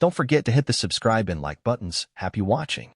Don't forget to hit the subscribe and like buttons. Happy watching.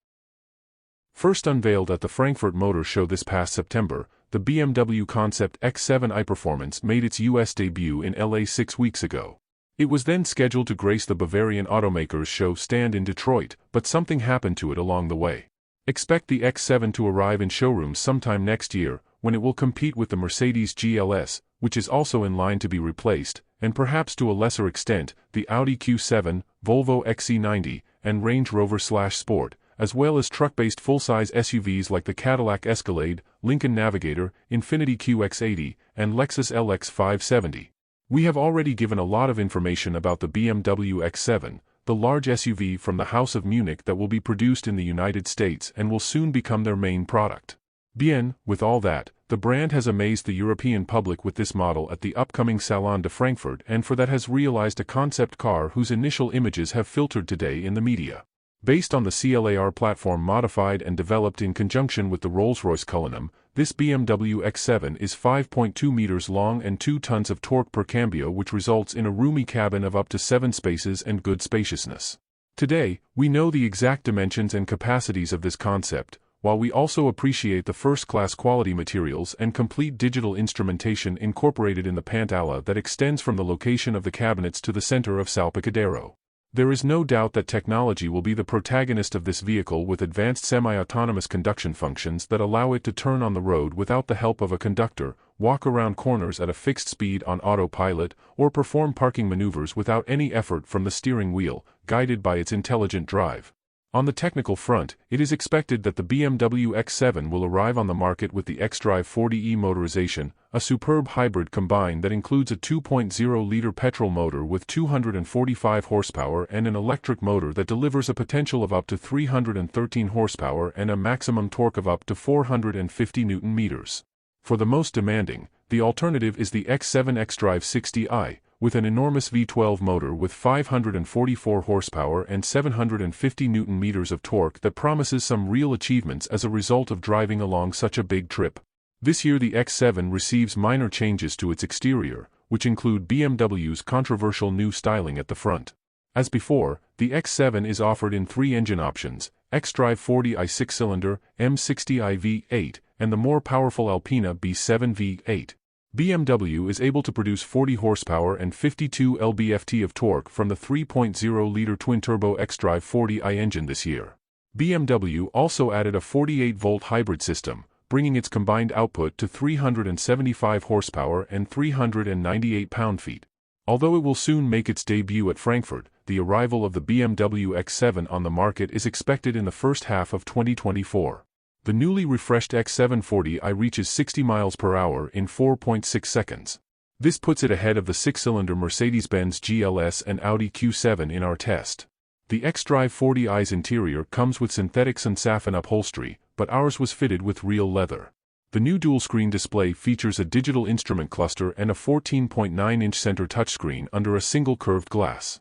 First unveiled at the Frankfurt Motor Show this past September, the BMW Concept X7 iPerformance made its US debut in LA 6 weeks ago. It was then scheduled to grace the Bavarian automaker's show stand in Detroit, but something happened to it along the way. Expect the X7 to arrive in showrooms sometime next year, when it will compete with the Mercedes GLS, which is also in line to be replaced, and perhaps to a lesser extent, the Audi Q7, Volvo XC90, and Range Rover/Sport, as well as truck-based full-size SUVs like the Cadillac Escalade, Lincoln Navigator, Infiniti QX80, and Lexus LX 570. We have already given a lot of information about the BMW X7, the large SUV from the House of Munich that will be produced in the United States and will soon become their main product. Bien, with all that, the brand has amazed the European public with this model at the upcoming Salon de Frankfurt, and for that has realized a concept car whose initial images have filtered today in the media. Based on the CLAR platform modified and developed in conjunction with the Rolls-Royce Cullinan, this BMW X7 is 5.2 meters long and 2 tons of torque per cambio, which results in a roomy cabin of up to 7 spaces and good spaciousness. Today, we know the exact dimensions and capacities of this concept, while we also appreciate the first-class quality materials and complete digital instrumentation incorporated in the pantalla that extends from the location of the cabinets to the center of Salpicadero. There is no doubt that technology will be the protagonist of this vehicle, with advanced semi-autonomous conduction functions that allow it to turn on the road without the help of a conductor, walk around corners at a fixed speed on autopilot, or perform parking maneuvers without any effort from the steering wheel, guided by its intelligent drive. On the technical front, it is expected that the BMW X7 will arrive on the market with the xDrive 40e motorization, a superb hybrid combine that includes a 2.0-liter petrol motor with 245 horsepower and an electric motor that delivers a potential of up to 313 horsepower and a maximum torque of up to 450 Nm. For the most demanding, the alternative is the X7 xDrive 60i, with an enormous V12 motor with 544 horsepower and 750 Nm of torque that promises some real achievements as a result of driving along such a big trip. This year the X7 receives minor changes to its exterior, which include BMW's controversial new styling at the front. As before, the X7 is offered in 3 engine options: xDrive 40i 6-cylinder, M60i V8, and the more powerful Alpina B7 V8. BMW is able to produce 40 horsepower and 52 lb-ft of torque from the 3.0-liter twin-turbo xDrive 40i engine this year. BMW also added a 48-volt hybrid system, bringing its combined output to 375 horsepower and 398 pound-feet. Although it will soon make its debut at Frankfurt, the arrival of the BMW X7 on the market is expected in the first half of 2024. The newly refreshed X7 40i reaches 60 miles per hour in 4.6 seconds. This puts it ahead of the 6-cylinder Mercedes-Benz GLS and Audi Q7 in our test. The xDrive 40i's interior comes with synthetic Sensafin upholstery, but ours was fitted with real leather. The new dual-screen display features a digital instrument cluster and a 14.9-inch center touchscreen under a single curved glass.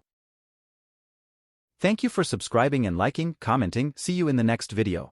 Thank you for subscribing and liking, commenting. See you in the next video.